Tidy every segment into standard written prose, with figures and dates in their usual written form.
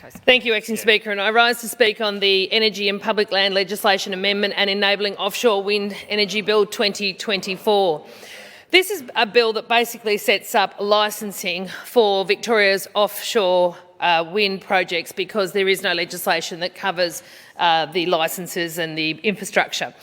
Thank you, Acting Speaker. And I rise to speak on the Energy and Public Land Legislation Amendment and Enabling Offshore Wind Energy Bill 2024. This is a bill that basically sets up licensing for Victoria's offshore wind projects because there is no legislation that covers the licences and the infrastructure.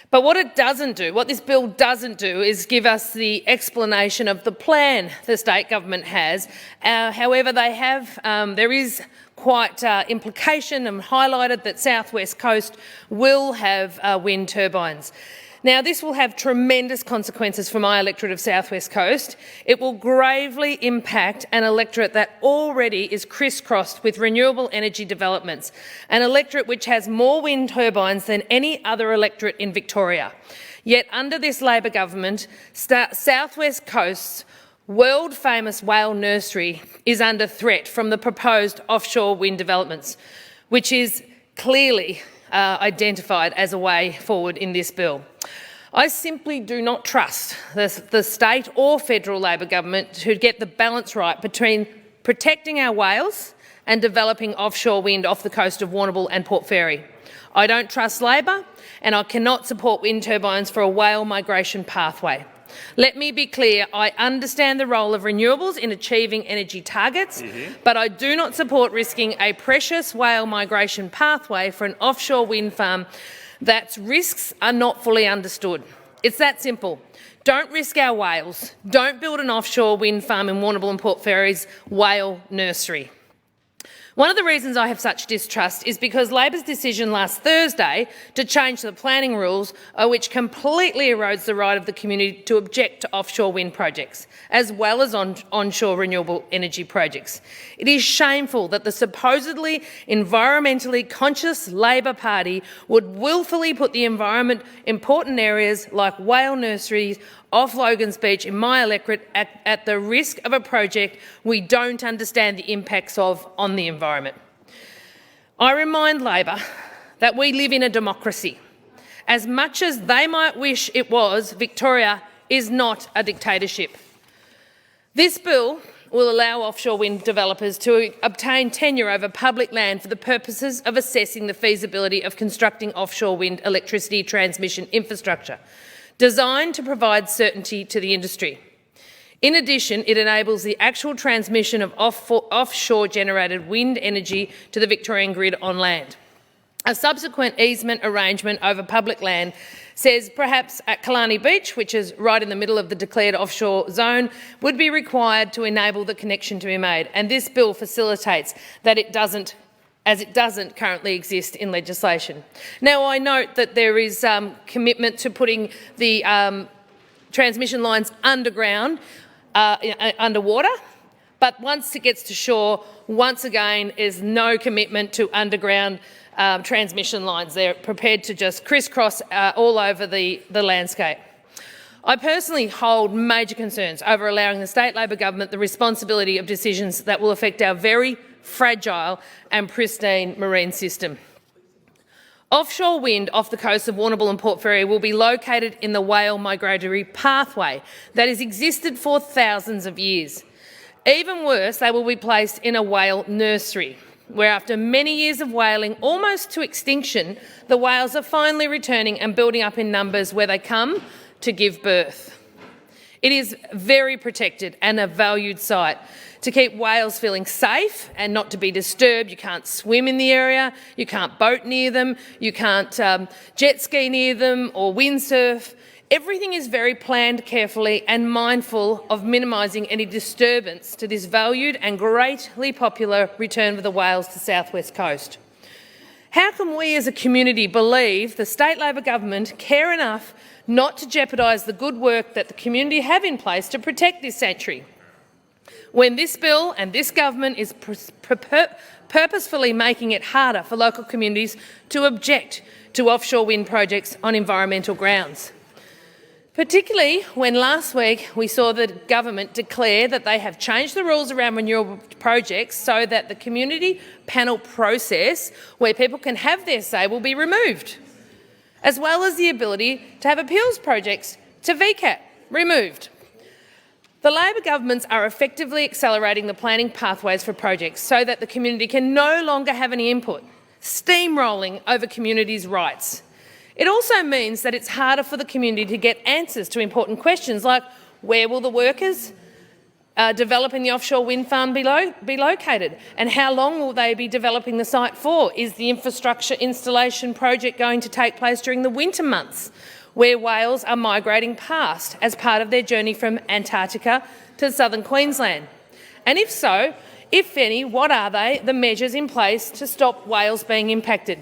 But what it doesn't do, what this bill doesn't do, is give us the explanation of the plan the state government has. However, they have, there is quite implication and highlighted that South West Coast will have wind turbines. Now, this will have tremendous consequences for my electorate of South West Coast. It will gravely impact an electorate that already is crisscrossed with renewable energy developments, an electorate which has more wind turbines than any other electorate in Victoria. Yet under this Labor government, South West Coast's world-famous whale nursery is under threat from the proposed offshore wind developments, which is clearly identified as a way forward in this bill. I simply do not trust the state or federal Labor government to get the balance right between protecting our whales and developing offshore wind off the coast of Warrnambool and Port Fairy. I don't trust Labor, and I cannot support wind turbines for a whale migration pathway. Let me be clear, I understand the role of renewables in achieving energy targets, but I do not support risking a precious whale migration pathway for an offshore wind farm that's risks are not fully understood. It's that simple. Don't risk our whales. Don't build an offshore wind farm in Warrnambool and Port Fairy's whale nursery. One of the reasons I have such distrust is because Labor's decision last Thursday to change the planning rules, which completely erodes the right of the community to object to offshore wind projects, as well as onshore renewable energy projects. It is shameful that the supposedly environmentally conscious Labor Party would willfully put the environment important areas like whale nurseries off Logan's Beach in my electorate at the risk of a project we don't understand the impacts of on the environment. I remind Labor that we live in a democracy. As much as they might wish it was, Victoria is not a dictatorship. This bill will allow offshore wind developers to obtain tenure over public land for the purposes of assessing the feasibility of constructing offshore wind electricity transmission infrastructure, designed to provide certainty to the industry. In addition, it enables the actual transmission of offshore-generated wind energy to the Victorian grid on land. A subsequent easement arrangement over public land says perhaps at Killarney Beach, which is right in the middle of the declared offshore zone, would be required to enable the connection to be made, and this bill facilitates that it doesn't, as it doesn't currently exist in legislation. Now, I note that there is commitment to putting the transmission lines underground, underwater, but once it gets to shore, once again, is no commitment to underground transmission lines. They're prepared to just crisscross all over the landscape. I personally hold major concerns over allowing the state Labor government the responsibility of decisions that will affect our very fragile and pristine marine system. Offshore wind off the coast of Warrnambool and Port Fairy will be located in the whale migratory pathway that has existed for thousands of years. Even worse, they will be placed in a whale nursery, where after many years of whaling, almost to extinction, the whales are finally returning and building up in numbers where they come to give birth. It is very protected and a valued site to keep whales feeling safe and not to be disturbed. You can't swim in the area, you can't boat near them, you can't jet ski near them or windsurf. Everything is very planned carefully and mindful of minimising any disturbance to this valued and greatly popular return of the whales to South West Coast. How can we as a community believe the state Labor government care enough not to jeopardise the good work that the community have in place to protect this sanctuary, when this bill and this government is purposefully making it harder for local communities to object to offshore wind projects on environmental grounds? Particularly when last week we saw the government declare that they have changed the rules around renewable projects so that the community panel process where people can have their say will be removed, as well as the ability to have appeals projects to VCAT removed. The Labor governments are effectively accelerating the planning pathways for projects so that the community can no longer have any input, steamrolling over communities' rights. It also means that it's harder for the community to get answers to important questions like where will the workers developing the offshore wind farm be located, and how long will they be developing the site for? Is the infrastructure installation project going to take place during the winter months, where whales are migrating past as part of their journey from Antarctica to southern Queensland? And if so, if any, what are the measures in place to stop whales being impacted?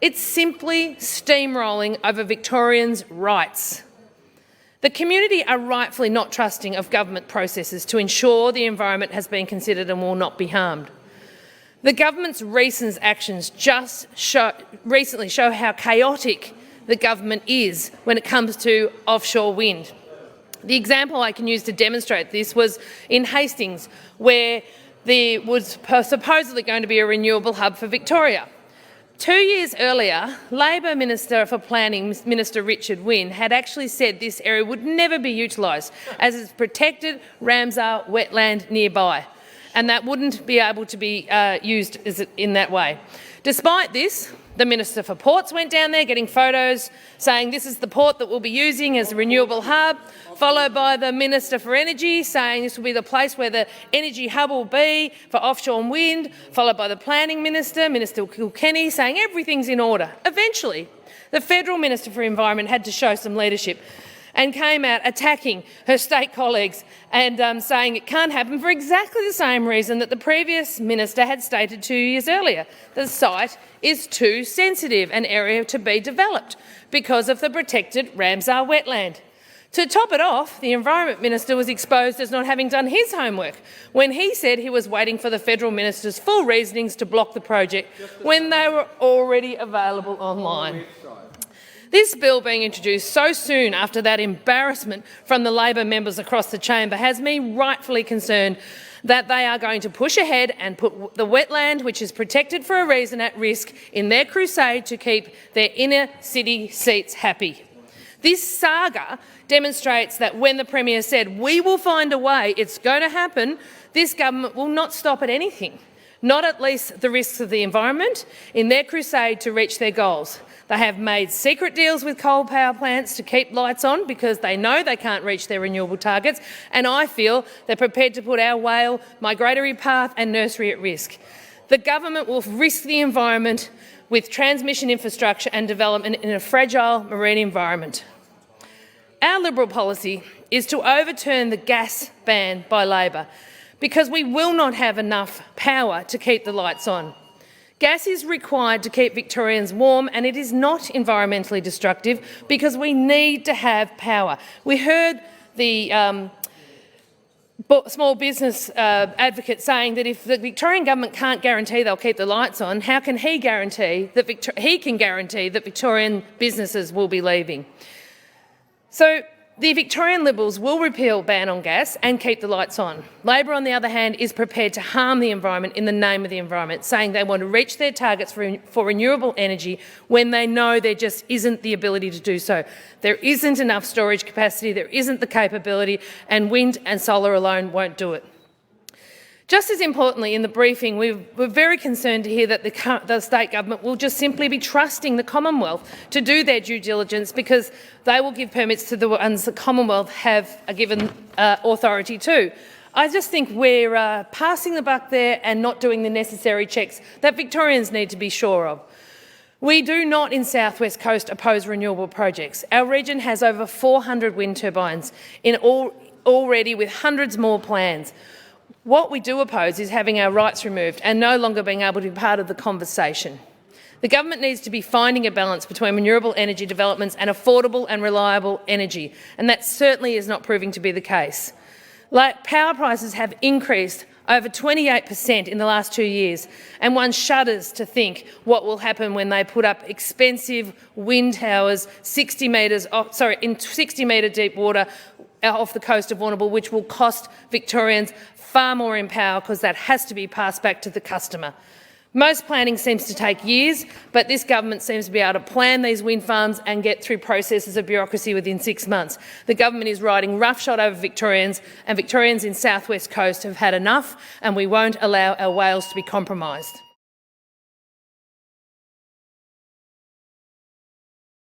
It's simply steamrolling over Victorians' rights. The community are rightfully not trusting of government processes to ensure the environment has been considered and will not be harmed. The government's recent actions recently show how chaotic the government is when it comes to offshore wind. The example I can use to demonstrate this was in Hastings, where there was supposedly going to be a renewable hub for Victoria. 2 years earlier, Labor Minister for Planning, Minister Richard Wynne, had actually said this area would never be utilised as it's protected Ramsar wetland nearby, and that wouldn't be able to be used in that way. Despite this, the Minister for Ports went down there getting photos saying this is the port that we'll be using as a renewable hub, followed by the Minister for Energy saying this will be the place where the energy hub will be for offshore wind, followed by the Planning Minister, Minister Kilkenny, saying everything's in order. Eventually, the Federal Minister for Environment had to show some leadership and came out attacking her state colleagues and saying it can't happen for exactly the same reason that the previous minister had stated 2 years earlier. The site is too sensitive an area to be developed because of the protected Ramsar wetland. To top it off, the Environment Minister was exposed as not having done his homework when he said he was waiting for the Federal Minister's full reasonings to block the project when they were already available online. This bill being introduced so soon after that embarrassment from the Labor members across the chamber has me rightfully concerned that they are going to push ahead and put the wetland, which is protected for a reason, at risk in their crusade to keep their inner city seats happy. This saga demonstrates that when the Premier said, "We will find a way, it's going to happen," this government will not stop at anything, not at least the risks of the environment, in their crusade to reach their goals. They have made secret deals with coal power plants to keep lights on because they know they can't reach their renewable targets, and I feel they're prepared to put our whale, migratory path and nursery at risk. The government will risk the environment with transmission infrastructure and development in a fragile marine environment. Our Liberal policy is to overturn the gas ban by Labor because we will not have enough power to keep the lights on. Gas is required to keep Victorians warm, and it is not environmentally destructive because we need to have power. We heard the small business advocate saying that if the Victorian government can't guarantee they'll keep the lights on, how can he guarantee that Victorian businesses will be leaving? So the Victorian Liberals will repeal ban on gas and keep the lights on. Labor, on the other hand, is prepared to harm the environment in the name of the environment, saying they want to reach their targets for renewable energy when they know there just isn't the ability to do so. There isn't enough storage capacity, there isn't the capability, and wind and solar alone won't do it. Just as importantly, in the briefing, we were very concerned to hear that the state government will just simply be trusting the Commonwealth to do their due diligence because they will give permits to the ones the Commonwealth have given authority to. I just think we're passing the buck there and not doing the necessary checks that Victorians need to be sure of. We do not in South West Coast oppose renewable projects. Our region has over 400 wind turbines already with hundreds more plans. What we do oppose is having our rights removed and no longer being able to be part of the conversation. The government needs to be finding a balance between renewable energy developments and affordable and reliable energy, and that certainly is not proving to be the case. Power prices have increased over 28% in the last 2 years, and one shudders to think what will happen when they put up expensive wind towers 60 metres, in 60-metre deep water off the coast of Warrnambool, which will cost Victorians far more in power because that has to be passed back to the customer. Most planning seems to take years, but this government seems to be able to plan these wind farms and get through processes of bureaucracy within 6 months. The government is riding roughshod over Victorians, and Victorians in South West Coast have had enough, and we won't allow our whales to be compromised.